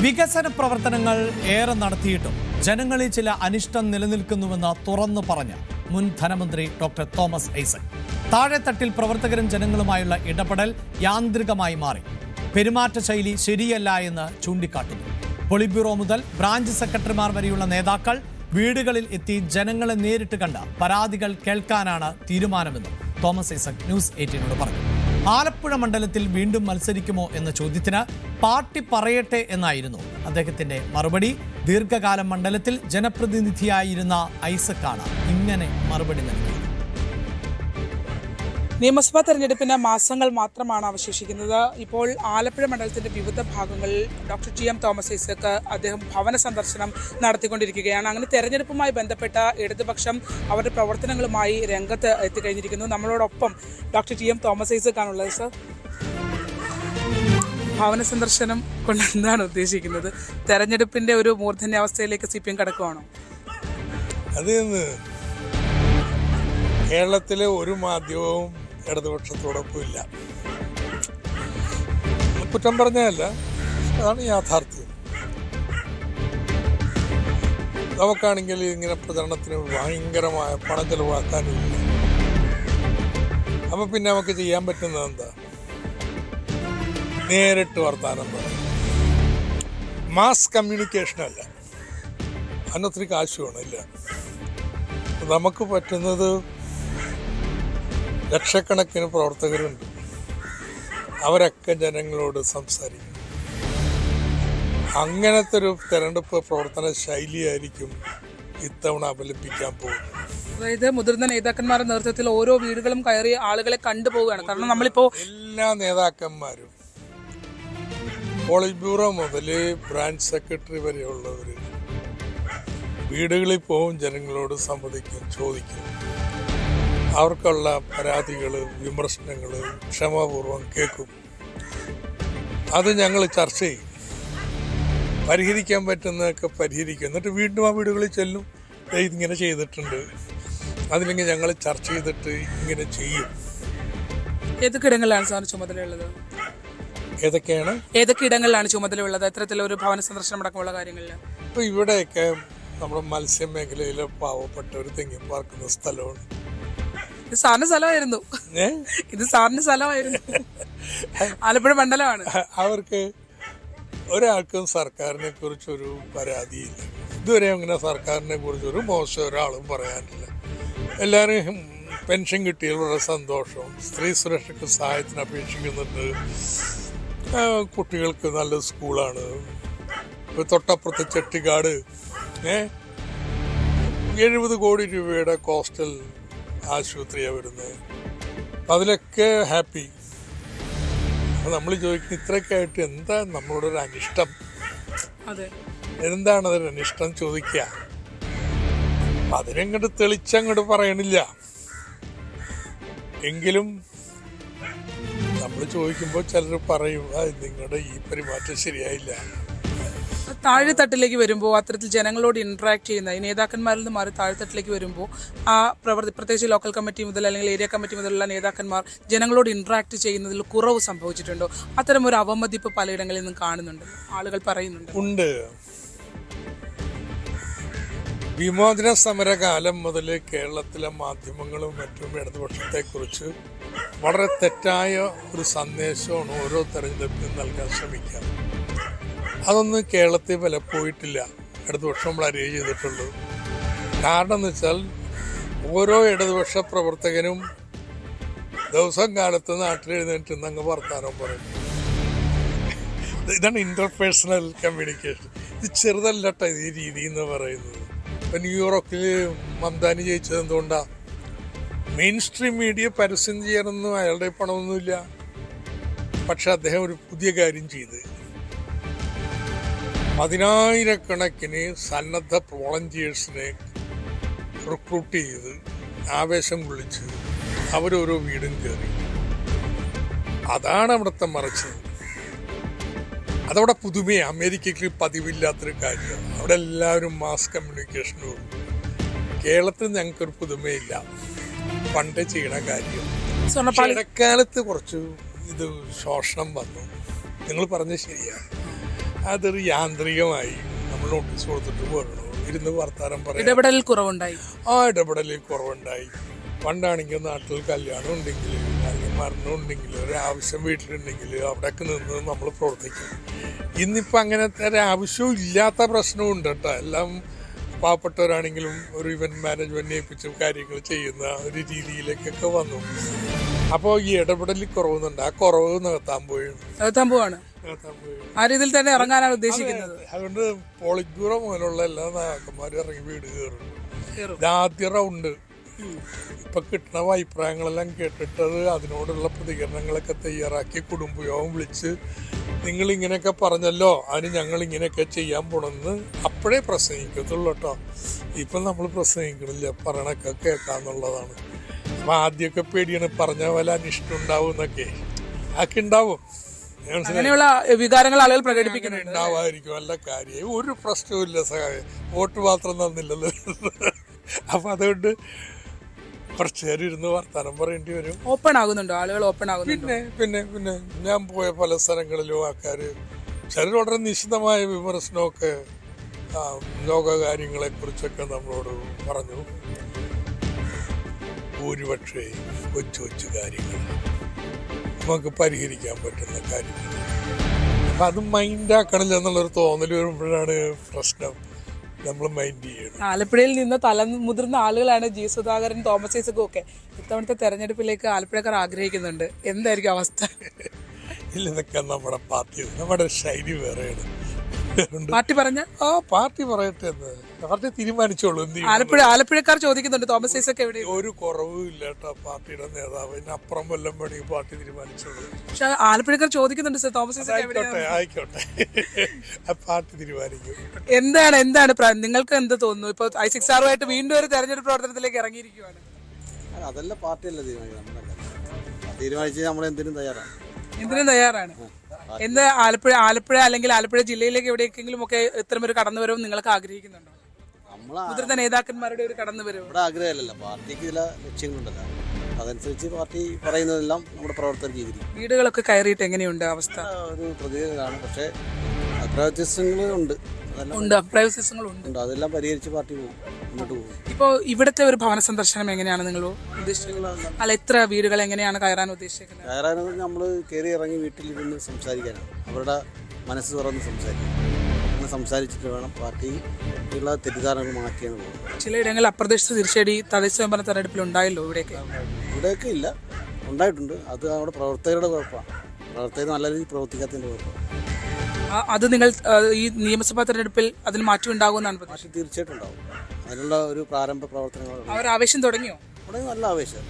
വികസന പ്രവർത്തനങ്ങൾ ഏറെ നടത്തിയിട്ടും ജനങ്ങളിൽ ചില അനിഷ്ടം നിലനിൽക്കുന്നുവെന്ന് തുറന്നു പറഞ്ഞ മുൻ ധനമന്ത്രി ഡോക്ടർ തോമസ് ഐസക്. താഴെത്തട്ടിൽ പ്രവർത്തകരും ജനങ്ങളുമായുള്ള ഇടപെടൽ യാന്ത്രികമായി മാറി. പെരുമാറ്റ ശൈലി ശരിയല്ല എന്ന് ചൂണ്ടിക്കാട്ടുന്നു. പോളിറ്റ് ബ്യൂറോ മുതൽ ബ്രാഞ്ച് സെക്രട്ടറിമാർ വരെയുള്ള നേതാക്കൾ വീടുകളിൽ എത്തി ജനങ്ങളെ നേരിട്ട് കണ്ട പരാതികൾ കേൾക്കാനാണ് തീരുമാനമെന്നും തോമസ് ഐസക് ന്യൂസ് 18നോട് പറഞ്ഞു. ആലപ്പുഴ മണ്ഡലത്തിൽ വീണ്ടും മത്സരിക്കുമോ എന്ന ചോദ്യത്തിന് പാർട്ടി പറയട്ടെ എന്നായിരുന്നു അദ്ദേഹത്തിന്റെ മറുപടി. ദീർഘകാലം മണ്ഡലത്തിൽ ജനപ്രതിനിധിയായിരുന്ന ഐസക്കാണ് ഇങ്ങനെ മറുപടി നൽകിയത്. നിയമസഭാ തെരഞ്ഞെടുപ്പിന് മാസങ്ങൾ മാത്രമാണ് അവശേഷിക്കുന്നത്. ഇപ്പോൾ ആലപ്പുഴ മണ്ഡലത്തിന്റെ വിവിധ ഭാഗങ്ങളിൽ ഡോക്ടർ ടി.എം. തോമസ് ഐസക് അദ്ദേഹം ഭവന സന്ദർശനം നടത്തിക്കൊണ്ടിരിക്കുകയാണ്. അങ്ങനെ തെരഞ്ഞെടുപ്പുമായി ബന്ധപ്പെട്ട ഇടതുപക്ഷം അവരുടെ പ്രവർത്തനങ്ങളുമായി രംഗത്ത് എത്തിക്കഴിഞ്ഞിരിക്കുന്നു. നമ്മളോടൊപ്പം ഡോക്ടർ ടി.എം. തോമസ് ഐസക് ആണുള്ളത്. സർ, ഭവന സന്ദർശനം കൊണ്ട് എന്താണ് ഉദ്ദേശിക്കുന്നത്? തെരഞ്ഞെടുപ്പിന്റെ ഒരു മൂർധന്യാവസ്ഥയിലേക്ക് CPM കടക്കുവാണോ? കേരളത്തിലെ ഒരു മാധ്യമവും ഇടതുപക്ഷത്തോടൊപ്പം ഇല്ല. കുറ്റം പറഞ്ഞതല്ല, അതാണ് യാഥാർത്ഥ്യം. നമുക്കാണെങ്കിൽ ഇങ്ങനെ പ്രചരണത്തിന് ഭയങ്കരമായ പണം ചെലവാക്കാനില്ല. അപ്പൊ പിന്നെ നമുക്ക് ചെയ്യാൻ പറ്റുന്നത് എന്താ? നേരിട്ട് വർത്താനം പറയും. മാസ് കമ്മ്യൂണിക്കേഷനല്ല, അതിനൊത്തിരി കാശ് വേണമില്ല. നമുക്ക് പറ്റുന്നത് ലക്ഷക്കണക്കിന് പ്രവർത്തകരുണ്ട്, അവരൊക്കെ ജനങ്ങളോട് സംസാരിക്കും. അങ്ങനത്തെ ഒരു തെരഞ്ഞെടുപ്പ് പ്രവർത്തന ശൈലിയായിരിക്കും ഇത്തവണ അവലംബിക്കാൻ പോകുന്നത്. അതായത് മുതിർന്ന നേതാക്കന്മാരുടെ നേതൃത്വത്തിൽ ഓരോ വീടുകളും കയറി ആളുകളെ കണ്ടുപോവുകയാണ്. കാരണം നമ്മളിപ്പോ എല്ലാ നേതാക്കന്മാരും പോളിറ്റ് ബ്യൂറോ മുതൽ ബ്രാഞ്ച് സെക്രട്ടറി വരെയുള്ളവർ വീടുകളിൽ പോവും, ജനങ്ങളോട് സംവദിക്കും, ചോദിക്കും. അവർക്കുള്ള പരാതികൾ, വിമർശനങ്ങൾ ക്ഷമാപൂർവം കേൾക്കും. അത് ഞങ്ങൾ ചർച്ച ചെയ്യും, പരിഹരിക്കാൻ പറ്റുന്നതൊക്കെ പരിഹരിക്കും. എന്നിട്ട് വീണ്ടും ആ വീടുകളിൽ ചെല്ലും, ഇതിങ്ങനെ ചെയ്തിട്ടുണ്ട്, അതില്ലെങ്കിൽ ഞങ്ങൾ ചർച്ച ചെയ്തിട്ട് ഇങ്ങനെ ചെയ്യും. ഏതൊക്കെ ഇടങ്ങളിലാണ് സാർ ചുമതലയുള്ളത്? ഏതൊക്കെ ഇടങ്ങളിലാണ് ചുമതലയുള്ളത് ഇത്തരത്തിലൊരു ഭവന സന്ദർശനം അടക്കമുള്ള കാര്യങ്ങളിൽ? ഇപ്പോൾ ഇവിടെയൊക്കെ നമ്മുടെ മത്സ്യമേഖലയിലെ പാവപ്പെട്ടവർ തെങ്ങി പാർക്കുന്ന സ്ഥലമാണ്. ഇത് സാറിന്റെ സ്ഥലമായിരുന്നു. ഇത് സാറിന്റെ സ്ഥലമായിരുന്നു. ആലപ്പുഴ മണ്ഡലമാണ്. അവർക്ക് ഒരാൾക്കും സർക്കാരിനെ കുറിച്ചൊരു പരാതിയില്ല. ഇതുവരെ അങ്ങനെ സർക്കാരിനെ കുറിച്ചൊരു മോശം ഒരാളും പറയാനില്ല. എല്ലാവരും പെൻഷൻ കിട്ടിയാൽ വളരെ സന്തോഷം. സ്ത്രീ സുരക്ഷയ്ക്ക് സഹായത്തിന് അപേക്ഷിക്കുന്നുണ്ട്. കുട്ടികൾക്ക് നല്ല സ്കൂളാണ്. തൊട്ടപ്പുറത്ത് ചെട്ടിക്കാട് 70 കോടി രൂപയുടെ കോസ്റ്റൽ ആശുപത്രിയാണ് വരുന്നത്. അതിലൊക്കെ ഹാപ്പി. നമ്മൾ ചോദിക്കും, ഇത്രയൊക്കെ ആയിട്ട് എന്താ നമ്മളോടൊരു അനിഷ്ടം? എന്താണ് അതൊരു അനിഷ്ടം ചോദിക്കുക? അതിനങ്ങോട്ട് തെളിച്ചങ്ങോട്ട് പറയണില്ല. എങ്കിലും നമ്മൾ ചോദിക്കുമ്പോൾ ചിലർ പറയും, നിങ്ങളുടെ ഈ പെരുമാറ്റം ശരിയായില്ല. താഴെത്തട്ടിലേക്ക് വരുമ്പോൾ അത്തരത്തിൽ ജനങ്ങളോട് ഇന്ററാക്ട് ചെയ്യുന്ന ഈ നേതാക്കന്മാരിൽ നിന്ന് മാറി താഴെത്തട്ടിലേക്ക് വരുമ്പോൾ ആ പ്രത്യേകിച്ച് ലോക്കൽ കമ്മിറ്റി മുതൽ അല്ലെങ്കിൽ ഏരിയ കമ്മിറ്റി മുതലുള്ള നേതാക്കന്മാർ ജനങ്ങളോട് ഇന്ററാക്ട് ചെയ്യുന്നതിൽ കുറവ് സംഭവിച്ചിട്ടുണ്ടോ? അത്തരം ഒരു അവമതിപ്പ് പലയിടങ്ങളിൽ നിന്നും കാണുന്നുണ്ട്, ആളുകൾ പറയുന്നുണ്ട്. ഉണ്ട്. വിമോചന സമരകാലം മുതൽ കേരളത്തിലെ മാധ്യമങ്ങളും മറ്റും ഇടതുപക്ഷത്തെക്കുറിച്ച് വളരെ തെറ്റായ ഒരു സന്ദേശമാണ് ഓരോ തെരഞ്ഞെടുപ്പിനും നൽകാൻ ശ്രമിക്കുക. അതൊന്നും കേരളത്തിൽ വിലപ്പോയിട്ടില്ല. ഇടതുപക്ഷം വളരെ ചെയ്തിട്ടുള്ളൂ. കാരണം എന്ന് വെച്ചാൽ ഓരോ ഇടതുപക്ഷ പ്രവർത്തകനും ദിവസം കാലത്ത് നാട്ടിലെഴുന്നേറ്റ് അങ്ങ് വർത്താനം പറയും. ഇതാണ് ഇന്റർപേഴ്സണൽ കമ്മ്യൂണിക്കേഷൻ. ഇത് ചെറുതല്ലട്ടോ ഈ രീതി എന്ന് പറയുന്നത്. ഇപ്പം ന്യൂയോർക്കിൽ മംദാനി ജയിച്ചത് എന്തുകൊണ്ടാണ്? മെയിൻ സ്ട്രീം മീഡിയ പരസ്യം ചെയ്യാനൊന്നും അയാളുടെ പണമൊന്നുമില്ല. പക്ഷെ അദ്ദേഹം ഒരു പുതിയ കാര്യം ചെയ്ത് 10,000-കണക്കിന് സന്നദ്ധ വോളണ്ടിയേഴ്സിനെ റിക്രൂട്ട് ചെയ്ത് ആവേശം കൊള്ളിച്ച് അവരോരോ വീടും കയറി. അതാണ് അവിടുത്തെ മറിച്ചത്. അതവിടെ പുതുമയാണ്. അമേരിക്കയ്ക്ക് പതിവില്ലാത്തൊരു കാര്യമാണ്. അവിടെ എല്ലാവരും മാസ് കമ്മ്യൂണിക്കേഷനും ഉള്ളൂ. കേരളത്തിൽ ഞങ്ങൾക്കൊരു പുതുമയില്ല, പണ്ട് ചെയ്യണ കാര്യം. ഇടക്കാലത്ത് കുറച്ച് ഇത് ശോഷണം വന്നു. നിങ്ങൾ പറഞ്ഞത് ശരിയാണ്. അതൊരു യാന്ത്രികമായി നമ്മൾ നോട്ടീസ് കൊടുത്തിട്ട് പോരണു, ഇരുന്ന് വർത്താനം പറയാം. ഇടപെടലിൽ കുറവുണ്ടായി. ഇടപെടലിൽ കുറവുണ്ടായി. പണ്ടാണെങ്കിൽ നാട്ടിൽ കല്യാണം ഉണ്ടെങ്കിൽ അല്ലെങ്കിൽ മരണം ഉണ്ടെങ്കിൽ ഒരു ആവശ്യം വീട്ടിലുണ്ടെങ്കിൽ അവിടെയൊക്കെ നിന്ന് നമ്മൾ പ്രവർത്തിക്കും. ഇന്നിപ്പോൾ അങ്ങനത്തെ ഒരു ആവശ്യവും ഇല്ലാത്ത പ്രശ്നവും ഉണ്ട് കേട്ടോ. എല്ലാം പാവപ്പെട്ടവരാണെങ്കിലും ഒരു ഇവന്റ് മാനേജ്മെന്റ് ഏൽപ്പിച്ച് കാര്യങ്ങൾ ചെയ്യുന്ന ഒരു രീതിയിലേക്കൊക്കെ വന്നു. അപ്പോൾ ഈ ഇടപെടലിൽ കുറവുന്നുണ്ട്. ആ കുറവ് നികത്താൻ പോവാണ്. ആ രീതിയിൽ തന്നെ ഇറങ്ങാനാണ് ഉദ്ദേശിക്കുന്നത്. അതുകൊണ്ട് പോളിറ്റ് ബ്യൂറോ മുതലുള്ള എല്ലാ നേതാക്കന്മാരും ഇറങ്ങി വീട് കയറും. ഇതാദ്യ റൗണ്ട്. ഇപ്പൊ കിട്ടുന്ന അഭിപ്രായങ്ങളെല്ലാം കേട്ടിട്ടത് അതിനോടുള്ള പ്രതികരണങ്ങളൊക്കെ തയ്യാറാക്കി കുടുംബയോഗം വിളിച്ച് നിങ്ങൾ ഇങ്ങനെയൊക്കെ പറഞ്ഞല്ലോ, അതിന് ഞങ്ങൾ ഇങ്ങനെയൊക്കെ ചെയ്യാൻ പോണെന്ന് അപ്പോഴേ പ്രസംഗിക്കത്തുള്ളൂ കേട്ടോ. ഇപ്പം നമ്മൾ പ്രസംഗിക്കണില്ല, പറയണൊക്കെ കേൾക്കാന്നുള്ളതാണ്. അപ്പം ആദ്യമൊക്കെ പേടിയാണ്, പറഞ്ഞ പോലെ അനിഷ്ടം ഉണ്ടാവും എന്നൊക്കെ. അതൊക്കെ ഉണ്ടാവും, അങ്ങനെയുള്ള വികാരങ്ങൾ ആളുകൾ പ്രകടിപ്പിക്കുന്നുണ്ട്. ഉണ്ടാവാതിരിക്കും, നല്ല കാര്യമായി ഒരു പ്രശ്നവും ഇല്ല. സഹായം വോട്ട് മാത്രം തന്നില്ലല്ലോ. അപ്പം അതുകൊണ്ട് കുറച്ച് നേരം ഇരുന്ന് വർത്താനം പറയേണ്ടി വരും. ഓപ്പൺ ആകുന്നുണ്ടോ ആളുകൾ? ഓപ്പൺ ആകുന്നുണ്ട്. പിന്നെ ഞാൻ പോയ പല സ്ഥലങ്ങളിലും ആൾക്കാർ ചിലർ വളരെ നിശിതമായ വിമർശനമൊക്കെ ലോകകാര്യങ്ങളെ കുറിച്ചൊക്കെ നമ്മളോട് പറഞ്ഞു. ഭൂരിപക്ഷേ കൊച്ചു കാര്യങ്ങൾ നമുക്ക് പരിഹരിക്കാൻ പറ്റുന്ന കാര്യങ്ങൾ. അപ്പം അത് മൈൻഡാക്കണില്ല എന്നുള്ളൊരു തോന്നൽ വരുമ്പോഴാണ് പ്രശ്നം. നമ്മൾ മൈൻഡ് ചെയ്യണം. ആലപ്പുഴയിൽ നിന്ന് മുതിർന്ന ആളുകളാണ് ജി സുധാകരൻ, തോമസ് ഐസക്കും ഒക്കെ. ഇത്തവണത്തെ തെരഞ്ഞെടുപ്പിലേക്ക് ആലപ്പുഴക്കാർ ആഗ്രഹിക്കുന്നുണ്ട്. എന്തായിരിക്കും അവസ്ഥ? ഇതൊക്കെ നമ്മുടെ നമ്മുടെ ശൈലി വേറെയാണ്. പാർട്ടി പറഞ്ഞ പാർട്ടി പറയട്ടെ, പാർട്ടി തീരുമാനിച്ചോളൂ. ആലപ്പുഴക്കാർ ചോദിക്കുന്നുണ്ട് തോമസ് ഐസക് എവിടെ? ഒരു കുറവും ഇല്ല കേട്ടോ പാർട്ടിയുടെ നേതാവ്. അപ്പുറം വല്ലം വേണമെങ്കിൽ പാർട്ടി തീരുമാനിച്ചോളൂ. പക്ഷെ ആലപ്പുഴക്കാർ ചോദിക്കുന്നുണ്ട് സർ തോമസ് ഐസക്. ആയിക്കോട്ടെ, പാർട്ടി തീരുമാനിക്കും. എന്താണ് നിങ്ങൾക്ക് എന്ത് തോന്നുന്നു? ഇപ്പൊ ഐസക് സാറുമായിട്ട് വീണ്ടും ഒരു തെരഞ്ഞെടുപ്പ് പ്രവർത്തനത്തിലേക്ക് ഇറങ്ങിയിരിക്കുകയാണ്. അതല്ല പാർട്ടിയല്ല തീരുമാനിച്ചത്, നമ്മൾ എന്തിനും തയ്യാറാണ്. എന്ത് ആലപ്പുഴ അല്ലെങ്കിൽ ആലപ്പുഴ ജില്ലയിലേക്ക് എവിടെയെങ്കിലും ഒക്കെ ഇത്തരമൊരു കടന്നുവരവും നിങ്ങൾക്ക് ആഗ്രഹിക്കുന്നുണ്ടോ? മുതിർന്ന നേതാക്കന്മാരുടെ ഒരു കടന്നുവരവ് ഇവിടെ ആഗ്രഹമല്ലല്ലോ. പാർട്ടിക്ക് ചില ലക്ഷ്യങ്ങളുണ്ടല്ലോ, അതനുസരിച്ച് പാർട്ടി പറയുന്നതെല്ലാം നമ്മുടെ പ്രവർത്തനം ചെയ്തിരിക്കും. വീടുകളൊക്കെ കയറിയിട്ട് എങ്ങനെയുണ്ട് അവസ്ഥ? ഒരു പ്രതികരണമാണ്, പക്ഷേ അഭിപ്രായവ്യത്യാസങ്ങളുണ്ട്. അഭിപ്രായവ്യത്യാസങ്ങളുണ്ട്, അതെല്ലാം പരിഹരിച്ച് പാർട്ടി മുന്നോട്ട് പോകും. ഇപ്പോൾ ഇവിടുത്തെ ഒരു ഭവന സന്ദർശനം എങ്ങനെയാണ് നിങ്ങൾ ഉദ്ദേശിക്കുന്നത്? അല്ല, എത്ര വീടുകൾ എങ്ങനെയാണ് കയറാൻ ഉദ്ദേശിക്കുന്നത്? കയറാനെന്ന് നമ്മൾ കയറി ഇറങ്ങി വീട്ടിലിരുന്ന് സംസാരിക്കാനാണ്, അവരുടെ മനസ്സ് തുറന്ന് സംസാരിക്കണം. അങ്ങനെ സംസാരിച്ചിട്ട് വേണം പാർട്ടിയുള്ള തെറ്റിദ്ധാരണകൾ മാറ്റിയാണ് പോകുന്നത്. ചിലയിടങ്ങളിൽ അപ്രതീക്ഷിത തിരിച്ചടി തദ്ദേശ സ്വയംഭരണ തെരഞ്ഞെടുപ്പിൽ ഉണ്ടായല്ലോ. ഇവിടെയൊക്കെ ഇല്ല, ഉണ്ടായിട്ടുണ്ട്. അത് നമ്മുടെ പ്രവർത്തകരുടെ കുഴപ്പമാണ്. പ്രവർത്തകർ നല്ല രീതിയിൽ പ്രവർത്തിക്കാത്തതിൻ്റെ കുഴപ്പമാണ്. അത് നിങ്ങൾ ഈ നിയമസഭാ തെരഞ്ഞെടുപ്പിൽ അതിന് മാറ്റം ഉണ്ടാകുമെന്നാണ് പ്രതീക്ഷ? തീർച്ചയായിട്ടും ഉണ്ടാവും. അതിനുള്ള ഒരു പ്രാരംഭ പ്രവർത്തനങ്ങൾ. അവർ ആവേശം തുടങ്ങിയോ? നല്ല ആവേശം.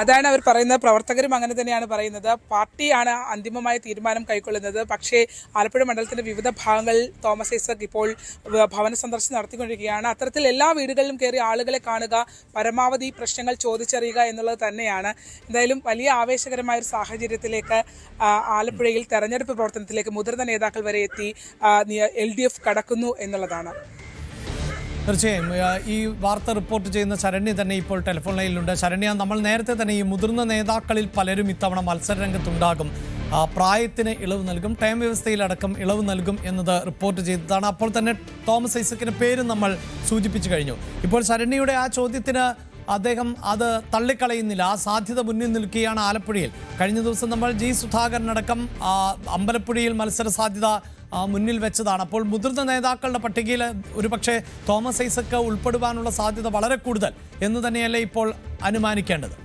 അതാണ് അവർ പറയുന്നത്. പ്രവർത്തകരും അങ്ങനെ തന്നെയാണ് പറയുന്നത്. പാർട്ടിയാണ് അന്തിമമായ തീരുമാനം കൈക്കൊള്ളുന്നത്. പക്ഷേ ആലപ്പുഴ മണ്ഡലത്തിന്റെ വിവിധ ഭാഗങ്ങളിൽ തോമസ് ഐസക് ഇപ്പോൾ ഭവന സന്ദർശനം നടത്തിക്കൊണ്ടിരിക്കുകയാണ്. അത്തരത്തിൽ എല്ലാ വീടുകളിലും കയറി ആളുകളെ കാണുക, പരമാവധി പ്രശ്നങ്ങൾ ചോദിച്ചറിയുക എന്നുള്ളത് തന്നെയാണ്. എന്തായാലും വലിയ ആവേശകരമായ ഒരു സാഹചര്യത്തിലേക്ക് ആലപ്പുഴയിൽ തെരഞ്ഞെടുപ്പ് പ്രവർത്തനത്തിലേക്ക് മുതിർന്ന നേതാക്കൾ വരെ എത്തി LDF കടക്കുന്നു എന്നുള്ളതാണ്. തീർച്ചയായും ഈ വാർത്ത റിപ്പോർട്ട് ചെയ്യുന്ന ശരണ്യ തന്നെ ഇപ്പോൾ ടെലിഫോൺ ലൈനിലുണ്ട്. ശരണ്യ, നമ്മൾ നേരത്തെ തന്നെ ഈ മുതിർന്ന നേതാക്കളിൽ പലരും ഇത്തവണ മത്സരരംഗത്തുണ്ടാകും, പ്രായത്തിന് ഇളവ് നൽകും, ടൈം വ്യവസ്ഥയിലടക്കം ഇളവ് നൽകും എന്നത് റിപ്പോർട്ട് ചെയ്തതാണ്. അപ്പോൾ തന്നെ തോമസ് ഐസക്കിന്റെ പേരും നമ്മൾ സൂചിപ്പിച്ചു കഴിഞ്ഞു. ഇപ്പോൾ ശരണ്യയുടെ ആ ചോദ്യത്തിന് അദ്ദേഹം അത് തള്ളിക്കളയുന്നില്ല. ആ സാധ്യത മുന്നിൽ നിൽക്കുകയാണ് ആലപ്പുഴയിൽ. കഴിഞ്ഞ ദിവസം നമ്മൾ ജി സുധാകരനടക്കം അമ്പലപ്പുഴയിൽ മത്സര സാധ്യത മുന്നിൽ വെച്ചതാണ്. അപ്പോൾ മുതിർന്ന നേതാക്കളുടെ പട്ടികയിൽ ഒരുപക്ഷെ തോമസ് ഐസക് ഉൾപ്പെടുവാനുള്ള സാധ്യത വളരെ കൂടുതൽ എന്ന് തന്നെയല്ലേ ഇപ്പോൾ അനുമാനിക്കേണ്ടത്?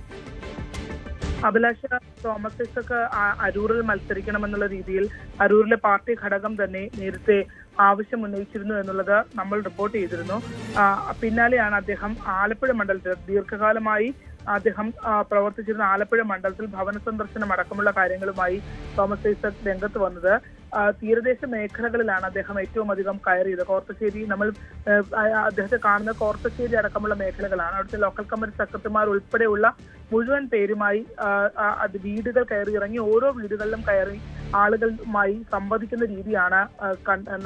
അഭിലാഷ, തോമസ് ഐസക് അരൂരിൽ മത്സരിക്കണമെന്നുള്ള രീതിയിൽ അരൂരിലെ പാർട്ടി ഘടകം തന്നെ നേരത്തെ ആവശ്യം ഉന്നയിച്ചിരുന്നു എന്നുള്ളത് നമ്മൾ റിപ്പോർട്ട് ചെയ്തിരുന്നു. പിന്നാലെയാണ് അദ്ദേഹം ആലപ്പുഴ മണ്ഡലത്തിൽ ദീർഘകാലമായി അദ്ദേഹം പ്രവർത്തിച്ചിരുന്ന ആലപ്പുഴ മണ്ഡലത്തിൽ ഭവന സന്ദർശനം അടക്കമുള്ള കാര്യങ്ങളുമായി തോമസ് ഐസക് രംഗത്ത് വന്നത്. തീരദേശ മേഖലകളിലാണ് അദ്ദേഹം ഏറ്റവും അധികം കയറിയത്. കോർത്തശ്ശേരി, നമ്മൾ അദ്ദേഹത്തെ കാണുന്ന കോർത്തശ്ശേരി അടക്കമുള്ള മേഖലകളാണ്. അവിടുത്തെ ലോക്കൽ കമ്മിറ്റി സെക്രട്ടറിമാർ ഉൾപ്പെടെയുള്ള മുഴുവൻ പേരുമായി വീടുകൾ കയറി ഇറങ്ങി ഓരോ വീടുകളിലും കയറി ആളുകളുമായി സംവദിക്കുന്ന രീതിയാണ്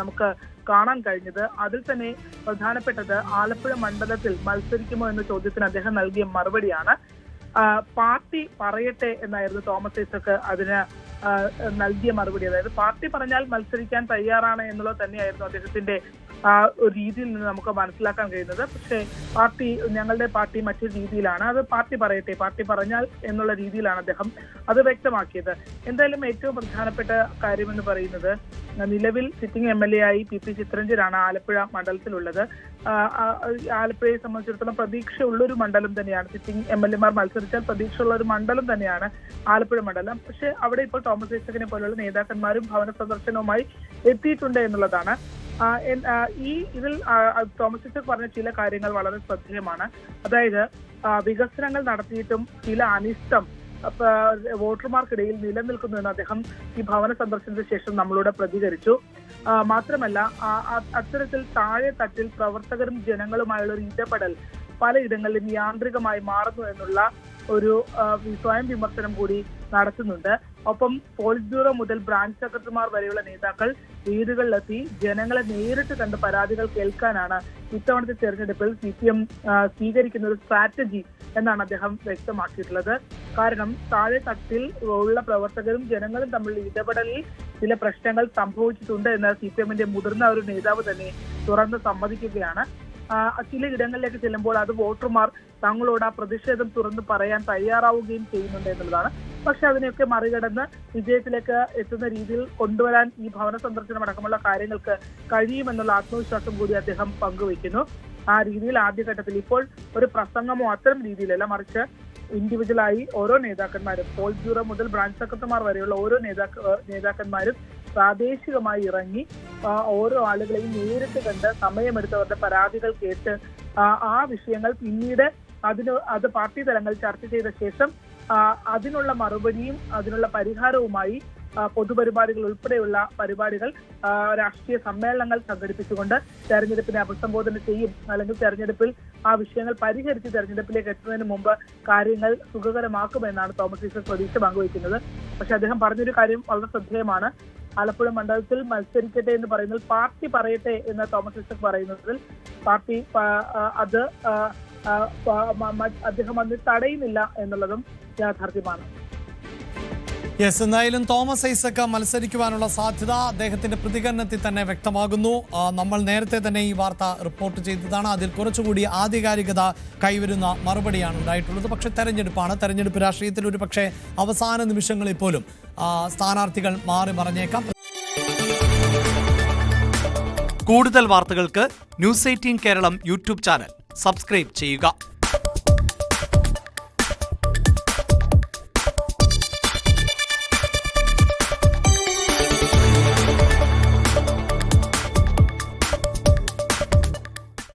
നമുക്ക് കാണാൻ കഴിഞ്ഞത്. അതിൽ തന്നെ പ്രധാനപ്പെട്ടത് ആലപ്പുഴ മണ്ഡലത്തിൽ മത്സരിക്കുമോ എന്ന ചോദ്യത്തിന് അദ്ദേഹം നൽകിയ മറുപടിയാണ്. പാർട്ടി പറയട്ടെ എന്നായിരുന്നു തോമസ് ഐസക് അതിന് നൽകിയ മറുപടി. അതായത് പാർട്ടി പറഞ്ഞാൽ മത്സരിക്കാൻ തയ്യാറാണ് എന്നുള്ളത് തന്നെയായിരുന്നു അദ്ദേഹത്തിന്റെ ഒരു രീതിയിൽ നിന്ന് നമുക്ക് മനസ്സിലാക്കാൻ കഴിയുന്നത്. പക്ഷേ ഞങ്ങളുടെ പാർട്ടി മറ്റൊരു രീതിയിലാണ്, അത് പാർട്ടി പറയട്ടെ, പാർട്ടി പറഞ്ഞാൽ എന്നുള്ള രീതിയിലാണ് അദ്ദേഹം അത് വ്യക്തമാക്കിയത്. എന്തായാലും ഏറ്റവും പ്രധാനപ്പെട്ട കാര്യമെന്ന് പറയുന്നത്, നിലവിൽ സിറ്റിംഗ് MLA ആയി PP ചിത്രഞ്ജനാണ് ആലപ്പുഴ മണ്ഡലത്തിലുള്ളത്. ആലപ്പുഴയെ സംബന്ധിച്ചിടത്തോളം പ്രതീക്ഷയുള്ളൊരു മണ്ഡലം തന്നെയാണ്. സിറ്റിംഗ് MLA മാർ മത്സരിച്ചാൽ പ്രതീക്ഷയുള്ള ഒരു മണ്ഡലം തന്നെയാണ് ആലപ്പുഴ മണ്ഡലം. പക്ഷേ അവിടെ ഇപ്പോൾ തോമസ് ഐസക്കിനെ പോലുള്ള നേതാക്കന്മാരും ഭവന സന്ദർശനവുമായി എത്തിയിട്ടുണ്ട് എന്നുള്ളതാണ്. ഇതിൽ തോമസ് ഐസക് പറഞ്ഞ ചില കാര്യങ്ങൾ വളരെ ശ്രദ്ധേയമാണ്. അതായത് വികസനങ്ങൾ നടത്തിയിട്ടും ചില അനിഷ്ടം വോട്ടർമാർക്കിടയിൽ നിലനിൽക്കുന്നുവെന്ന് അദ്ദേഹം ഈ ഭവന സന്ദർശനത്തിന് ശേഷം നമ്മളോട് പ്രതികരിച്ചു. മാത്രമല്ല, അത്തരത്തിൽ താഴെ തട്ടിൽ പ്രവർത്തകരും ജനങ്ങളുമായുള്ള ഒരു ഇടപെടൽ പലയിടങ്ങളിലും യാന്ത്രികമായി മാറുന്നു എന്നുള്ള ഒരു സ്വയം വിമർശനം കൂടി നടത്തുന്നുണ്ട്. ഒപ്പം പോളിറ്റ് ബ്യൂറോ മുതൽ ബ്രാഞ്ച് സെക്രട്ടറിമാർ വരെയുള്ള നേതാക്കൾ വീടുകളിലെത്തി ജനങ്ങളെ നേരിട്ട് കണ്ട് പരാതികൾ കേൾക്കാനാണ് ഇത്തവണത്തെ തെരഞ്ഞെടുപ്പിൽ CPM സ്വീകരിക്കുന്ന ഒരു സ്ട്രാറ്റജി എന്നാണ് അദ്ദേഹം വ്യക്തമാക്കിയിട്ടുള്ളത്. കാരണം താഴെ തട്ടിൽ ഉള്ള പ്രവർത്തകരും ജനങ്ങളും തമ്മിലുള്ള ഇടപെടലിൽ ചില പ്രശ്നങ്ങൾ സംഭവിച്ചിട്ടുണ്ട് എന്ന് CPM-ന്റെ മുതിർന്ന ഒരു നേതാവ് തന്നെ തുറന്ന് സമ്മതിക്കുകയാണ്. ചില ഇടങ്ങളിലേക്ക് ചെല്ലുമ്പോൾ അത് വോട്ടർമാർ തങ്ങളോട് ആ പ്രതിഷേധം തുറന്ന് പറയാൻ തയ്യാറാവുകയും ചെയ്യുന്നുണ്ട് എന്നുള്ളതാണ്. പക്ഷെ അതിനെയൊക്കെ മറികടന്ന് വിജയത്തിലേക്ക് എത്തുന്ന രീതിയിൽ കൊണ്ടുവരാൻ ഈ ഭവന സന്ദർശനം അടക്കമുള്ള കാര്യങ്ങൾക്ക് കഴിയുമെന്നുള്ള ആത്മവിശ്വാസം കൂടി അദ്ദേഹം പങ്കുവയ്ക്കുന്നു. ആ രീതിയിൽ ആദ്യഘട്ടത്തിൽ ഇപ്പോൾ ഒരു പ്രസംഗമോ അത്തരം രീതിയിലല്ല, മറിച്ച് ഇൻഡിവിജ്വലായി ഓരോ നേതാക്കന്മാരും, പോളിറ്റ് ബ്യൂറോ മുതൽ ബ്രാഞ്ച് സെക്രട്ടറിമാർ വരെയുള്ള ഓരോ നേതാക്കന്മാരും പ്രാദേശികമായി ഇറങ്ങി ഓരോ ആളുകളെയും നേരിട്ട് കണ്ട് സമയമെടുത്തവരുടെ പരാതികൾ കേട്ട് ആ വിഷയങ്ങൾ പിന്നീട് അത് പാർട്ടി തലങ്ങളിൽ ചർച്ച ചെയ്ത ശേഷം അതിനുള്ള മറുപടിയും അതിനുള്ള പരിഹാരവുമായി പൊതുപരിപാടികൾ ഉൾപ്പെടെയുള്ള പരിപാടികൾ, രാഷ്ട്രീയ സമ്മേളനങ്ങൾ സംഘടിപ്പിച്ചുകൊണ്ട് തെരഞ്ഞെടുപ്പിനെ അഭിസംബോധന ചെയ്യും. അല്ലെങ്കിൽ തെരഞ്ഞെടുപ്പിൽ ആ വിഷയങ്ങൾ പരിഹരിച്ച് തെരഞ്ഞെടുപ്പിലേക്ക് എത്തുന്നതിന് മുമ്പ് കാര്യങ്ങൾ സുഖകരമാക്കുമെന്നാണ് തോമസ് ഐസക് പ്രതീക്ഷ പങ്കുവയ്ക്കുന്നത്. പക്ഷെ അദ്ദേഹം പറഞ്ഞൊരു കാര്യം വളരെ ശ്രദ്ധേയമാണ്. ആലപ്പുഴ മണ്ഡലത്തിൽ മത്സരിക്കട്ടെ എന്ന് പറയുന്നത് പാർട്ടി പറയട്ടെ എന്ന് തോമസ് ഐസക് പറയുന്നതിൽ പാർട്ടി അത് അദ്ദേഹം അതിന് തടയുന്നില്ല എന്നുള്ളതും യാഥാർത്ഥ്യമാണ്. യെസ്, എന്തായാലും തോമസ് ഐസക് മത്സരിക്കുവാനുള്ള സാധ്യത അദ്ദേഹത്തിന്റെ പ്രതികരണത്തിൽ തന്നെ വ്യക്തമാകുന്നു. നമ്മൾ നേരത്തെ തന്നെ ഈ വാർത്ത റിപ്പോർട്ട് ചെയ്തതാണ്. അതിൽ കുറച്ചുകൂടി ആധികാരികത കൈവരുന്ന മറുപടിയാണ് ഉണ്ടായിട്ടുള്ളത്. പക്ഷേ തെരഞ്ഞെടുപ്പ് രാഷ്ട്രീയത്തിൽ ഒരു പക്ഷേ അവസാന നിമിഷങ്ങളിൽ പോലും സ്ഥാനാർത്ഥികൾ മാറി മറിഞ്ഞേക്കാം. കൂടുതൽ വാർത്തകൾക്ക് News 18 Keralam YouTube channel subscribe ചെയ്യുക.